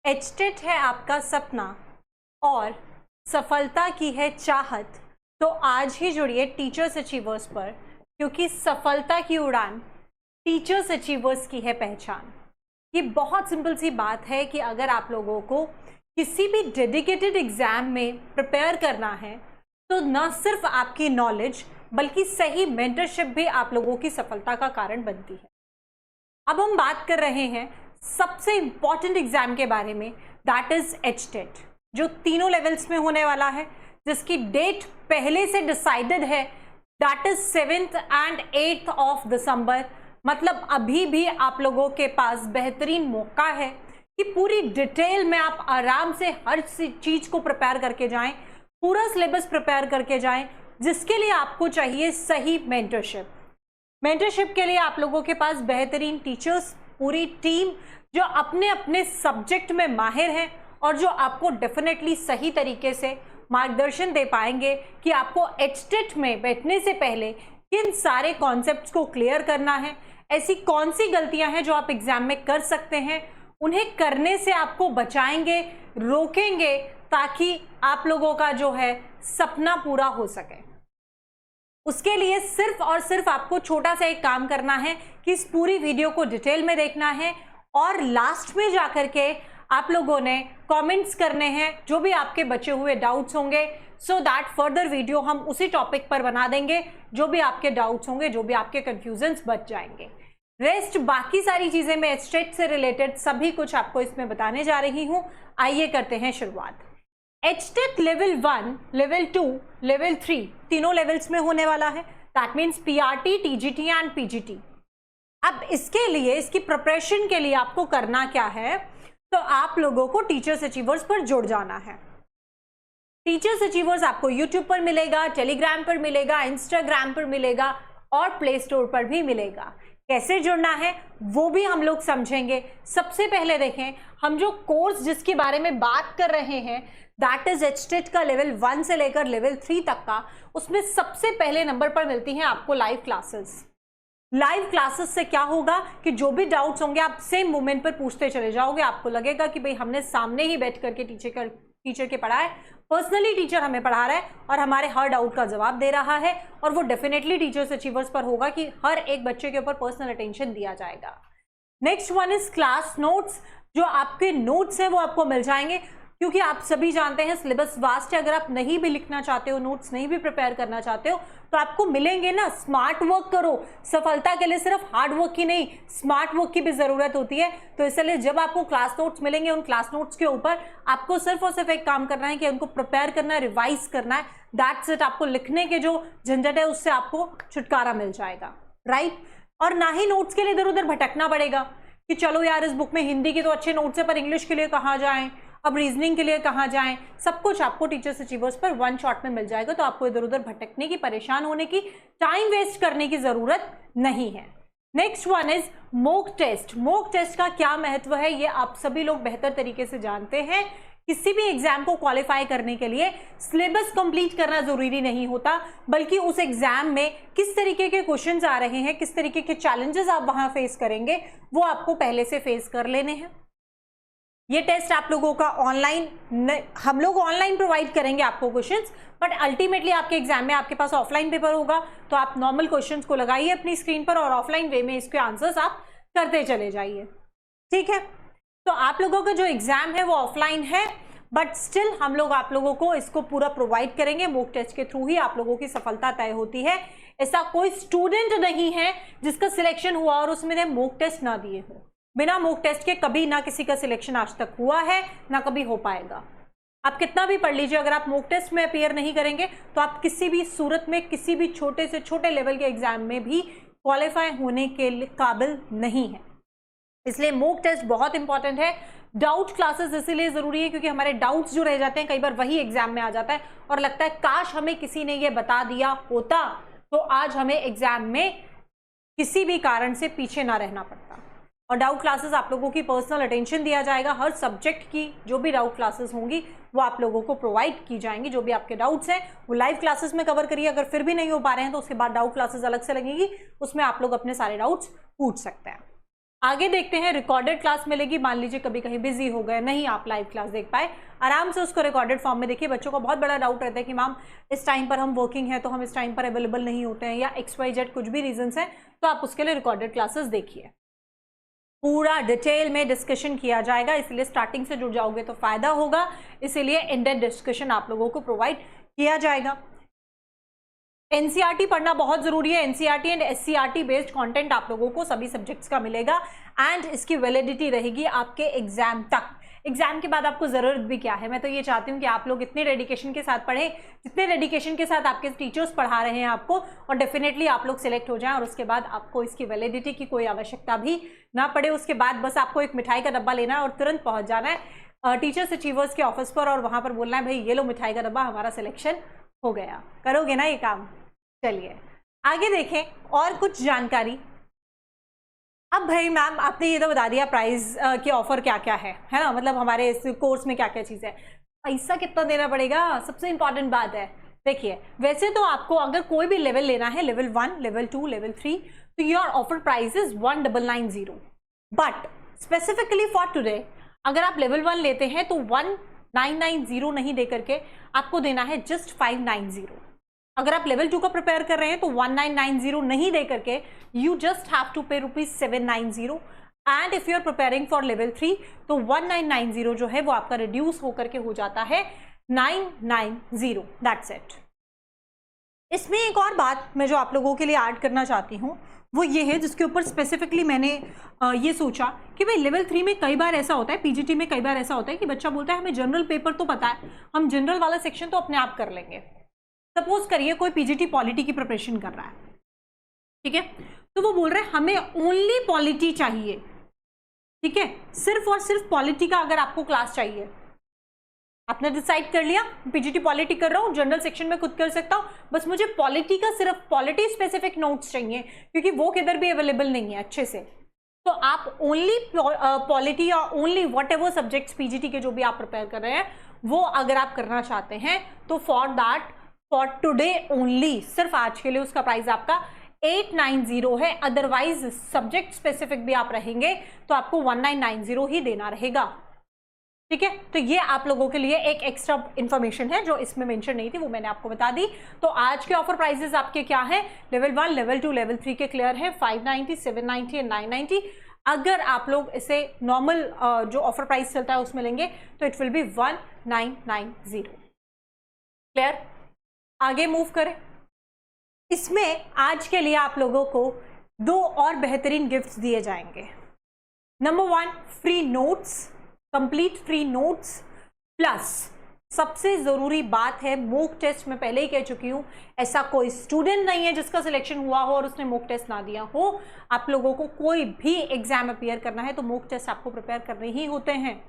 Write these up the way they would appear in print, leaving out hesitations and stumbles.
HTET है आपका सपना और सफलता की है चाहत, तो आज ही जुड़िए टीचर्स अचीवर्स पर, क्योंकि सफलता की उड़ान टीचर्स अचीवर्स की है पहचान। ये बहुत सिंपल सी बात है कि अगर आप लोगों को किसी भी डेडिकेटेड एग्जाम में प्रिपेयर करना है तो न सिर्फ आपकी नॉलेज बल्कि सही मेंटरशिप भी आप लोगों की सफलता का कारण बनती है। अब हम बात कर रहे हैं सबसे इंपॉर्टेंट एग्जाम के बारे में, दैट इज एचटेट, जो तीनों लेवल्स में होने वाला है, जिसकी डेट पहले से डिसाइडेड है, that is 7th and 8th of December. मतलब अभी भी आप लोगों के पास बेहतरीन मौका है कि पूरी डिटेल में आप आराम से हर चीज को प्रिपेयर करके जाएं, पूरा सिलेबस प्रिपेयर करके जाएं, जिसके लिए आपको चाहिए सही मेंटरशिप। मेंटरशिप के लिए आप लोगों के पास बेहतरीन टीचर्स, पूरी टीम जो अपने अपने सब्जेक्ट में माहिर हैं और जो आपको डेफिनेटली सही तरीके से मार्गदर्शन दे पाएंगे कि आपको एचटेट में बैठने से पहले किन सारे कॉन्सेप्ट्स को क्लियर करना है, ऐसी कौन सी गलतियां हैं जो आप एग्जाम में कर सकते हैं, उन्हें करने से आपको बचाएंगे, रोकेंगे, ताकि आप लोगों का जो है सपना पूरा हो सके। उसके लिए सिर्फ और सिर्फ आपको छोटा सा एक काम करना है कि इस पूरी वीडियो को डिटेल में देखना है और लास्ट में जाकर के आप लोगों ने कमेंट्स करने हैं जो भी आपके बचे हुए डाउट्स होंगे, सो दैट फर्दर वीडियो हम उसी टॉपिक पर बना देंगे। जो भी आपके डाउट्स होंगे, जो भी आपके कंफ्यूजन्स बच जाएंगे। रेस्ट बाकी सारी चीजें मैं एचटेट से रिलेटेड सभी कुछ आपको इसमें बताने जा रही हूं। आइए करते हैं शुरुआत। एचटेट लेवल 1, लेवल 2, लेवल 3 तीनों लेवल्स में होने वाला है। That means PRT, TGT and PGT. अब इसके लिए, इसकी प्रिपरेशन के लिए आपको करना क्या है, तो आप लोगों को टीचर्स अचीवर्स पर जुड़ जाना है। टीचर्स अचीवर्स आपको यूट्यूब पर मिलेगा, टेलीग्राम पर मिलेगा, इंस्टाग्राम पर मिलेगा और प्ले स्टोर पर भी मिलेगा। कैसे जुड़ना है वो भी हम लोग समझेंगे। सबसे पहले देखें, हम जो कोर्स जिसके बारे में बात कर रहे हैं दैट इज एचटेट का लेवल 1 से लेकर लेवल 3 तक का, उसमें सबसे पहले नंबर पर मिलती हैं आपको लाइव क्लासेस। लाइव क्लासेस से क्या होगा कि जो भी डाउट्स होंगे आप सेम मोमेंट पर पूछते चले जाओगे। आपको लगेगा कि भाई हमने सामने ही बैठ करके टीचर के पढ़ा है, पर्सनली टीचर हमें पढ़ा रहा है और हमारे हर डाउट का जवाब दे रहा है, और वो डेफिनेटली टीचर्स अचीवर्स पर होगा कि हर एक बच्चे के ऊपर पर्सनल अटेंशन दिया जाएगा। Next one is class notes. जो आपके नोट्स हैं वो आपको मिल जाएंगे, क्योंकि आप सभी जानते हैं सिलेबस वास्ट है। अगर आप नहीं भी लिखना चाहते हो, नोट्स नहीं भी प्रिपेयर करना चाहते हो, तो आपको मिलेंगे ना। स्मार्ट वर्क करो। सफलता के लिए सिर्फ हार्ड वर्क की नहीं, स्मार्ट वर्क की भी जरूरत होती है। तो इसलिए जब आपको क्लास नोट्स मिलेंगे, उन क्लास नोट्स के ऊपर आपको सिर्फ और सिर्फ एक काम करना है कि उनको प्रिपेयर करना है, रिवाइज करना है। That's it. आपको लिखने के जो झंझट है उससे आपको छुटकारा मिल जाएगा, राइट। और ना ही नोट्स के लिए इधर उधर भटकना पड़ेगा कि चलो यार इस बुक में हिंदी के तो अच्छे नोट्स है, पर इंग्लिश के लिए कहाँ जाएं, अब रीजनिंग के लिए कहाँ जाएं। सब कुछ आपको टीचर्स अचीवर्स पर वन शॉट में मिल जाएगा। तो आपको इधर उधर भटकने की, परेशान होने की, टाइम वेस्ट करने की जरूरत नहीं है। Next one is mock test. Mock test का क्या महत्व है ये आप सभी लोग बेहतर तरीके से जानते हैं। किसी भी एग्जाम को क्वालिफाई करने के लिए सिलेबस कंप्लीट करना जरूरी नहीं होता, बल्कि उस एग्जाम में किस तरीके के क्वेश्चंस आ रहे हैं, किस तरीके के चैलेंजेस आप वहां फेस करेंगे, वो आपको पहले से फेस कर लेने हैं। ये टेस्ट आप लोगों का ऑनलाइन, हम लोग ऑनलाइन प्रोवाइड करेंगे आपको क्वेश्चंस, बट अल्टीमेटली आपके एग्जाम में आपके पास ऑफलाइन पेपर होगा। तो आप नॉर्मल क्वेश्चंस को लगाइए अपनी स्क्रीन पर और ऑफलाइन वे में इसके आंसर्स आप करते चले जाइए, ठीक है। तो आप लोगों का जो एग्जाम है वो ऑफलाइन है, बट स्टिल हम लोग आप लोगों को इसको पूरा प्रोवाइड करेंगे। मॉक टेस्ट के थ्रू ही आप लोगों की सफलता तय होती है। ऐसा कोई स्टूडेंट नहीं है जिसका सिलेक्शन हुआ और उसमें मॉक टेस्ट ना दिए हो। बिना मॉक टेस्ट के कभी ना किसी का सिलेक्शन आज तक हुआ है, ना कभी हो पाएगा। आप कितना भी पढ़ लीजिए, अगर आप मॉक टेस्ट में अपीयर नहीं करेंगे तो आप किसी भी सूरत में किसी भी छोटे से छोटे लेवल के एग्जाम में भी क्वालिफाई होने के काबिल नहीं है। इसलिए मॉक टेस्ट बहुत इंपॉर्टेंट है। डाउट क्लासेस इसीलिए जरूरी है क्योंकि हमारे डाउट्स जो रह जाते हैं कई बार वही एग्जाम में आ जाता है और लगता है काश हमें किसी ने ये बता दिया होता तो आज हमें एग्जाम में किसी भी कारण से पीछे ना रहना पड़ता। और डाउट क्लासेस आप लोगों की पर्सनल अटेंशन दिया जाएगा। हर सब्जेक्ट की जो भी डाउट क्लासेस होंगी वो आप लोगों को प्रोवाइड की जाएंगी। जो भी आपके डाउट्स हैं वो लाइव क्लासेस में कवर करिए। अगर फिर भी नहीं हो पा रहे हैं तो उसके बाद डाउट क्लासेस अलग से लगेगी, उसमें आप लोग अपने सारे डाउट्स पूछ सकते हैं। आगे देखते हैं, रिकॉर्डेड क्लास मिलेगी। मान लीजिए कभी कहीं बिजी हो गए, नहीं आप लाइव क्लास देख पाए, आराम से उसको रिकॉर्डेड फॉर्म में देखिए। बच्चों को बहुत बड़ा डाउट रहता है कि मैम इस टाइम पर हम वर्किंग है तो हम इस टाइम पर अवेलेबल नहीं होते हैं, या XYZ कुछ भी रीजंस है, तो आप उसके लिए रिकॉर्डेड क्लासेस देखिए। पूरा डिटेल में डिस्कशन किया जाएगा, इसलिए स्टार्टिंग से जुड़ जाओगे तो फायदा होगा, इसीलिए इन डेप्थ डिस्कशन आप लोगों को प्रोवाइड किया जाएगा। एनसीईआरटी पढ़ना बहुत जरूरी है। NCERT and SCERT based content आप लोगों को सभी सब्जेक्ट्स का मिलेगा एंड इसकी वैलिडिटी रहेगी आपके एग्जाम तक। एग्जाम के बाद आपको जरूरत भी क्या है, मैं तो ये चाहती हूँ कि आप लोग इतने डेडिकेशन के साथ पढ़ें जितने डेडिकेशन के साथ आपके टीचर्स पढ़ा रहे हैं आपको, और डेफिनेटली आप लोग सिलेक्ट हो जाएं और उसके बाद आपको इसकी वैलिडिटी की कोई आवश्यकता भी ना पड़े। उसके बाद बस आपको एक मिठाई का डब्बा लेना है और तुरंत पहुंच जाना है टीचर्स अचीवर्स के ऑफिस पर, और वहां पर बोलना है भाई ये लो मिठाई का डब्बा, हमारा सिलेक्शन हो गया। करोगे ना ये काम? चलिए आगे देखें और कुछ जानकारी। अब भाई मैम आपने ये तो बता दिया प्राइस के ऑफर क्या क्या है ना, मतलब हमारे इस कोर्स में क्या क्या चीज़ है, पैसा कितना देना पड़ेगा, सबसे इंपॉर्टेंट बात है। देखिए वैसे तो आपको अगर कोई भी लेवल लेना है, लेवल 1, लेवल 2, लेवल 3, तो your offer price is 1990, but specifically for today अगर आप लेवल 1 लेते हैं तो 1990 नहीं दे करके आपको देना है जस्ट 590। अगर आप लेवल 2 का प्रिपेयर कर रहे हैं तो 1990 नहीं दे करके you just have to pay ₹790, and if you are preparing for level 3 तो 1990 जो है वो आपका रिड्यूस होकर के हो जाता है 990। That's it. इसमें एक और बात मैं जो आप लोगों के लिए ऐड करना चाहती हूँ वो ये है, जिसके ऊपर स्पेसिफिकली मैंने ये सोचा कि भाई लेवल 3 में कई बार ऐसा होता है, पीजीटी में कई बार ऐसा होता है कि बच्चा बोलता है हमें जनरल पेपर तो पता है, हम जनरल वाला सेक्शन तो अपने आप कर लेंगे। सपोज करिए कोई पीजीटी पॉलिटी की प्रिपरेशन कर रहा है, ठीक है, तो वो बोल रहे हैं हमें ओनली पॉलिटी चाहिए, ठीक है, सिर्फ और सिर्फ पॉलिटी का अगर आपको क्लास चाहिए। आपने डिसाइड कर लिया पीजीटी पॉलिटी कर रहा हूं, जनरल सेक्शन में खुद कर सकता हूं, बस मुझे पॉलिटी का सिर्फ पॉलिटी स्पेसिफिक नोट्स चाहिए क्योंकि वो किधर भी अवेलेबल नहीं है अच्छे से, तो आप ओनली पॉलिटी या only what ever subjects PGT के जो भी आप प्रिपेयर कर रहे हैं वो अगर आप करना चाहते हैं तो for that for today only, सिर्फ आज के लिए उसका प्राइस आपका 890 है। अदरवाइज सब्जेक्ट स्पेसिफिक भी आप रहेंगे तो आपको 1990 ही देना रहेगा, ठीक है। तो ये आप लोगों के लिए एक एक्स्ट्रा इंफॉर्मेशन है जो इसमें मेंशन नहीं थी, वो मैंने आपको बता दी। तो आज के ऑफर प्राइसेस आपके क्या है, लेवल 1, लेवल 2, लेवल 3 के क्लियर है 590, 790 एंड 990। अगर आप लोग इसे नॉर्मल जो ऑफर प्राइस चलता है उसमें लेंगे तो इट विल बी 1990। क्लियर? आगे मूव करें। इसमें आज के लिए आप लोगों को 2 और बेहतरीन गिफ्ट्स दिए जाएंगे। Number 1 free notes, complete free notes, plus सबसे जरूरी बात है मॉक टेस्ट। मैं पहले ही कह चुकी हूं ऐसा कोई स्टूडेंट नहीं है जिसका सिलेक्शन हुआ हो और उसने मॉक टेस्ट ना दिया हो। आप लोगों को कोई भी एग्जाम अपीयर करना है तो मॉक टेस्ट आपको प्रिपेयर करने ही होते हैं।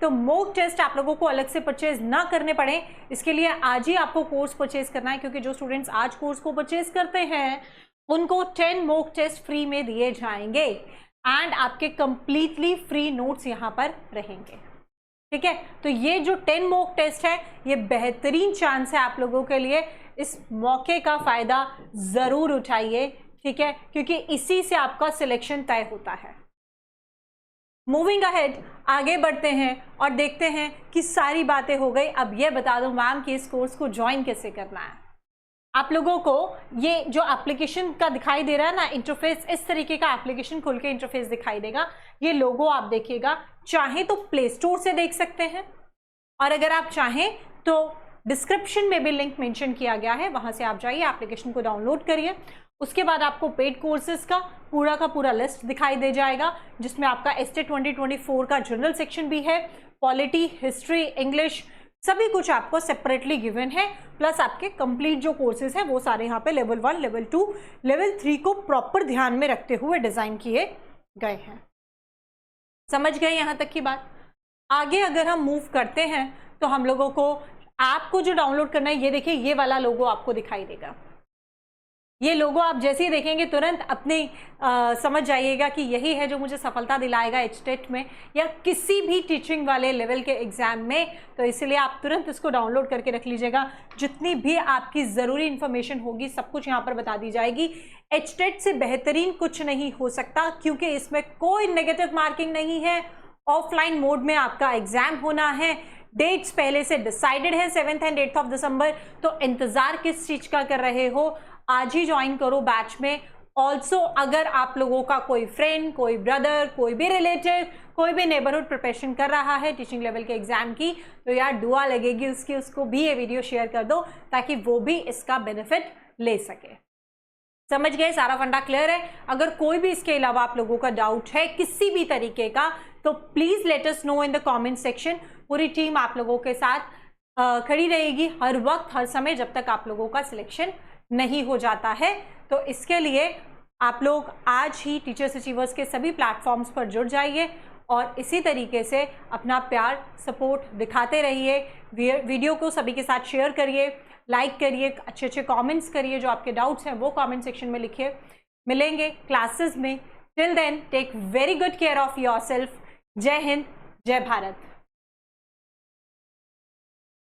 तो मॉक टेस्ट आप लोगों को अलग से परचेज ना करने पड़े, इसके लिए आज ही आपको कोर्स परचेज करना है, क्योंकि जो स्टूडेंट्स आज कोर्स को परचेज करते हैं उनको 10 मॉक टेस्ट फ्री में दिए जाएंगे एंड आपके कंप्लीटली फ्री नोट्स यहां पर रहेंगे, ठीक है। तो ये जो 10 मॉक टेस्ट है ये बेहतरीन चांस है आप लोगों के लिए, इस मौके का फायदा जरूर उठाइए, ठीक है, क्योंकि इसी से आपका सिलेक्शन तय होता है। मूविंग अहेड, आगे बढ़ते हैं और देखते हैं कि सारी बातें हो गई। अब ये बता दो मैम कि इस कोर्स को ज्वाइन कैसे करना है। आप लोगों को ये जो एप्लीकेशन का दिखाई दे रहा है ना इंटरफेस, इस तरीके का एप्लीकेशन खुल के इंटरफेस दिखाई देगा। ये लोगो आप देखिएगा, चाहे तो प्ले स्टोर से देख सकते हैं और अगर आप चाहें तो डिस्क्रिप्शन में भी लिंक मेंशन किया गया है, वहां से आप जाइए एप्लीकेशन को डाउनलोड करिए। उसके बाद आपको पेड कोर्सेज का पूरा लिस्ट दिखाई दे जाएगा, जिसमें आपका एस्टेट 2024 का जनरल सेक्शन भी है, पॉलिटी, हिस्ट्री, इंग्लिश, सभी कुछ आपको सेपरेटली गिवन है। प्लस आपके कंप्लीट जो कोर्सेज हैं वो सारे यहाँ पे लेवल 1, लेवल 2, लेवल 3 को प्रॉपर ध्यान में रखते हुए डिजाइन किए गए हैं। समझ गए यहाँ तक की बात? आगे अगर हम मूव करते हैं तो हम लोगों को ऐप को जो डाउनलोड करना है, ये देखिए ये वाला लोगो आपको दिखाई देगा। ये लोगो आप जैसे ही देखेंगे तुरंत अपने समझ जाइएगा कि यही है जो मुझे सफलता दिलाएगा एचटेट में या किसी भी टीचिंग वाले लेवल के एग्जाम में। तो इसलिए आप तुरंत इसको डाउनलोड करके रख लीजिएगा। जितनी भी आपकी ज़रूरी इन्फॉर्मेशन होगी सब कुछ यहाँ पर बता दी जाएगी। एचटेट से बेहतरीन कुछ नहीं हो सकता क्योंकि इसमें कोई नेगेटिव मार्किंग नहीं है। ऑफलाइन मोड में आपका एग्जाम होना है। डेट्स पहले से डिसाइडेड है 7th and 8th of December. तो इंतजार किस चीज का कर रहे हो, आज ही ज्वाइन करो बैच में। ऑल्सो अगर आप लोगों का कोई फ्रेंड, कोई ब्रदर, कोई भी रिलेटिव, कोई भी नेबरहुड प्रिपरेशन कर रहा है टीचिंग लेवल के एग्जाम की, तो यार दुआ लगेगी उसकी, उसको भी ये वीडियो शेयर कर दो ताकि वो भी इसका बेनिफिट ले सके। समझ गए? सारा फंडा क्लियर है? अगर कोई भी इसके अलावा आप लोगों का डाउट है किसी भी तरीके का तो please let us know in the comment section. पूरी टीम आप लोगों के साथ खड़ी रहेगी हर वक्त हर समय जब तक आप लोगों का सिलेक्शन नहीं हो जाता है। तो इसके लिए आप लोग आज ही टीचर्स अचीवर्स के सभी प्लेटफॉर्म्स पर जुड़ जाइए और इसी तरीके से अपना प्यार सपोर्ट दिखाते रहिए। वीडियो को सभी के साथ शेयर करिए, लाइक करिए, अच्छे अच्छे कमेंट्स करिए, जो आपके डाउट्स हैं वो कमेंट सेक्शन में लिखिए। मिलेंगे क्लासेस में। Till then take very good care of yourself. जय हिंद, जय भारत।